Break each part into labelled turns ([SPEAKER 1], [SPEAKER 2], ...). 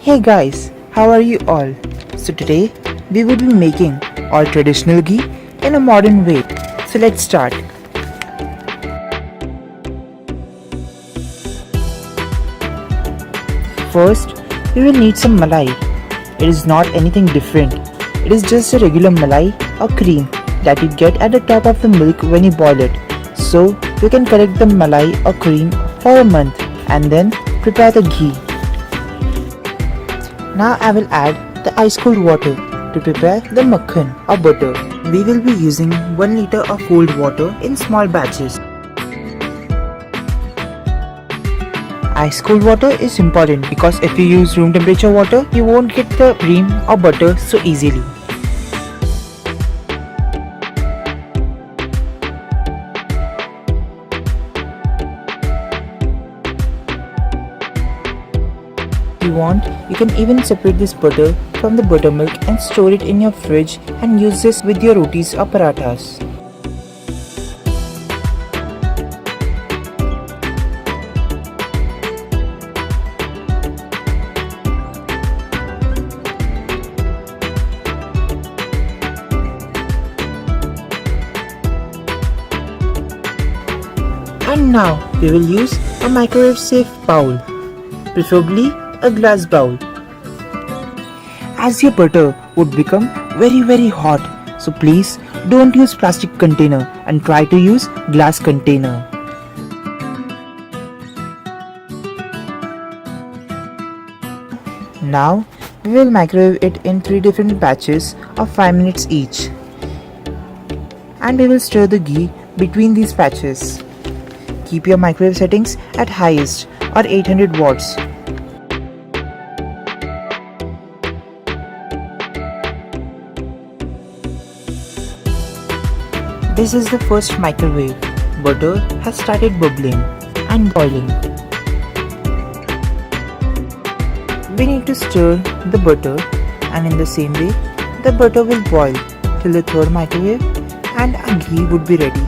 [SPEAKER 1] Hey guys, how are you all? So today we will be making all traditional ghee in a modern way. So let's start. First, we will need some malai. It is not anything different. It is just a regular malai or cream that you get at the top of the milk when you boil it. So you can collect the malai or cream for a month and then prepare the ghee. Now I will add the ice cold water to prepare the makhan or butter. We will be using 1 liter of cold water in small batches. Ice cold water is important because if you use room temperature water, you won't get the cream or butter so easily. If you want, you can even separate this butter from the buttermilk and store it in your fridge and use this with your rotis or parathas. And now we will use a microwave safe bowl, preferably a glass bowl. As your butter would become very hot, so please don't use plastic container and try to use glass container. Now we will microwave it in 3 different batches of 5 minutes each. And we will stir the ghee between these batches. Keep your microwave settings at highest or 800 watts. This is the first microwave. Butter has started bubbling and boiling. We need to stir the butter, and in the same way, the butter will boil till the third microwave and our ghee would be ready.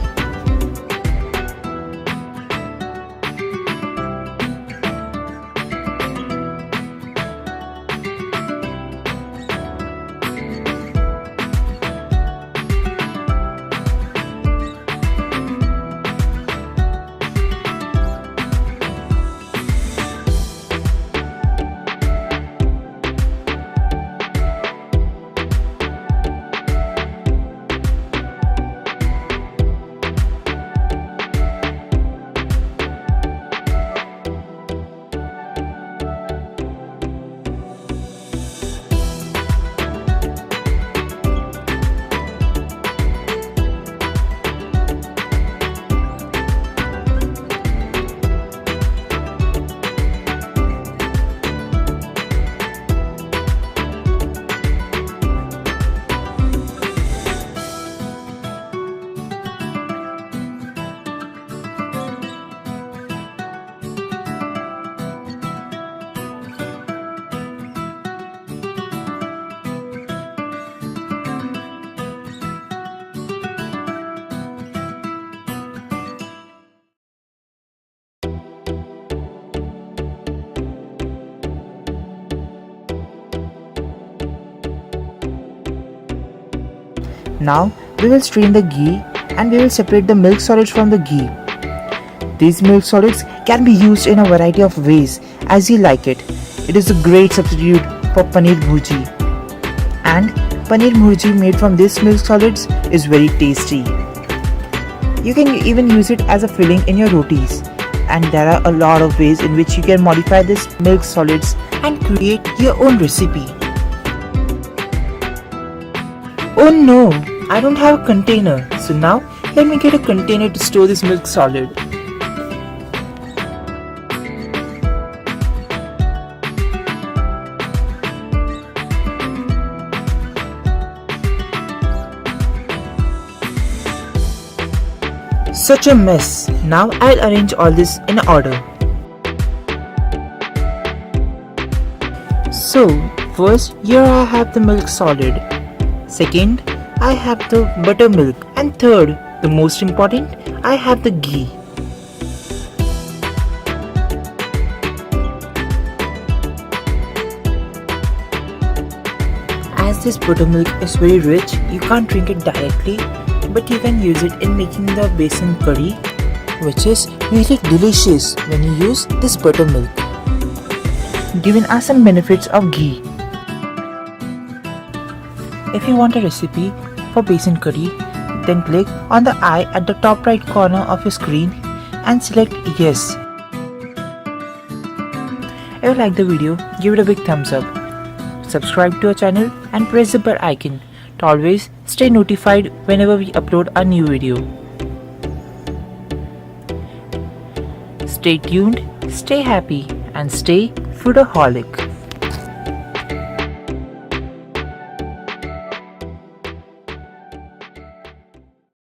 [SPEAKER 1] Now we will strain the ghee and we will separate the milk solids from the ghee. These milk solids can be used in a variety of ways as you like it. It is a great substitute for paneer bhurji. And paneer bhurji made from these milk solids is very tasty. You can even use it as a filling in your rotis. And there are a lot of ways in which you can modify these milk solids and create your own recipe. Oh no, I don't have a container, so now let me get a container to store this milk solid. Such a mess. Now I'll arrange all this in order. So, first here I have the milk solid. Second, I have the buttermilk. And third, the most important, I have the ghee. This buttermilk is very rich. You can't drink it directly, but you can use it in making the besan curry, which is really delicious when you use this buttermilk. Given us some benefits of ghee. If you want a recipe for besan curry, then click on the eye at the top right corner of your screen and select yes. If you like the video, give it a big thumbs up. Subscribe to our channel and press the bell icon to always stay notified whenever we upload a new video. Stay tuned, stay happy and stay foodaholic.